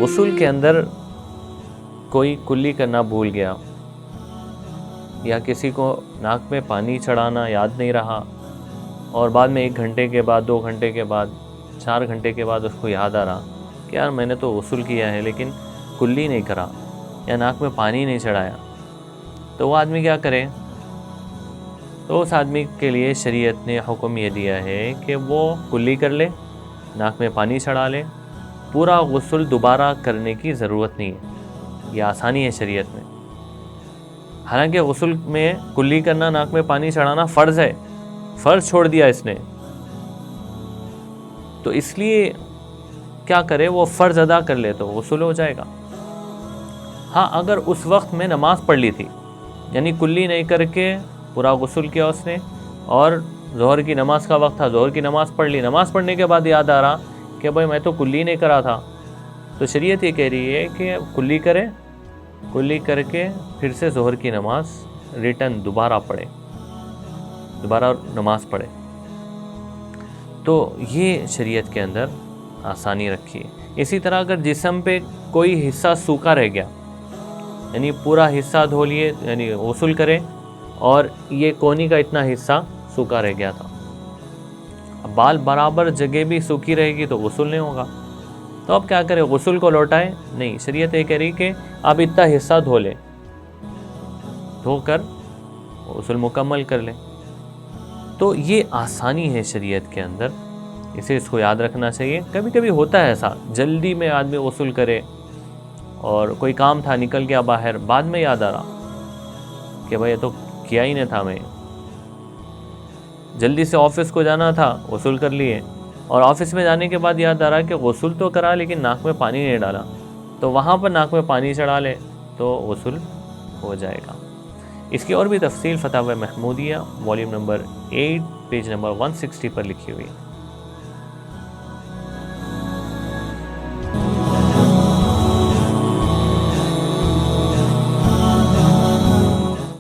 غسل کے اندر کوئی کلی کرنا بھول گیا یا کسی کو ناک میں پانی چڑھانا یاد نہیں رہا اور بعد میں 1 گھنٹے کے بعد 2 گھنٹے کے بعد 4 گھنٹے کے بعد اس کو یاد آ رہا کہ یار میں نے تو غسل کیا ہے لیکن کلی نہیں کرا یا ناک میں پانی نہیں چڑھایا، تو وہ آدمی کیا کرے؟ تو اس آدمی کے لیے شریعت نے حکم یہ دیا ہے کہ وہ کلی کر لے، ناک میں پانی چڑھا لے، پورا غسل دوبارہ کرنے کی ضرورت نہیں ہے۔ یہ آسانی ہے شریعت میں۔ حالانکہ غسل میں کلی کرنا، ناک میں پانی چڑھانا فرض ہے، فرض چھوڑ دیا اس نے، تو اس لیے کیا کرے؟ وہ فرض ادا کر لے تو غسل ہو جائے گا۔ ہاں اگر اس وقت میں نماز پڑھ لی تھی، یعنی کلی نہیں کر کے پورا غسل کیا اس نے، اور ظہر کی نماز کا وقت تھا، ظہر کی نماز پڑھ لی، نماز پڑھنے کے بعد یاد آ رہا کہ بھائی میں تو کلی نہیں کرا تھا، تو شریعت یہ کہہ رہی ہے کہ کلی کرے، کلی کر کے پھر سے ظہر کی نماز ریٹرن دوبارہ پڑھے، دوبارہ نماز پڑھے۔ تو یہ شریعت کے اندر آسانی رکھی ہے۔ اسی طرح اگر جسم پہ کوئی حصہ سوکھا رہ گیا، یعنی پورا حصہ دھو لیے، یعنی غسل کرے اور یہ کونی کا اتنا حصہ سوکھا رہ گیا تھا، اب بال برابر جگہ بھی سوکھی رہے گی تو غسل نہیں ہوگا، تو اب کیا کرے؟ غسل کو لوٹائے؟ نہیں، شریعت یہ کہہ رہی کہ اب اتنا حصہ دھو لے، دھو کر غسل مکمل کر لے۔ تو یہ آسانی ہے شریعت کے اندر، اس کو یاد رکھنا چاہیے۔ کبھی کبھی ہوتا ہے ایسا، جلدی میں آدمی غسل کرے اور کوئی کام تھا نکل گیا باہر، بعد میں یاد آ رہا کہ بھائی یہ تو کیا ہی نہیں تھا، میں جلدی سے آفس کو جانا تھا، غسل کر لیے، اور آفس میں جانے کے بعد یاد آ رہا کہ غسل تو کرا لیکن ناک میں پانی نہیں ڈالا، تو وہاں پر ناک میں پانی چڑھا لے تو غسل ہو جائے گا۔ اس کی اور بھی تفصیل Fatawa Mahmudiya volume number 8 page number 160 پر لکھی ہوئی ہے۔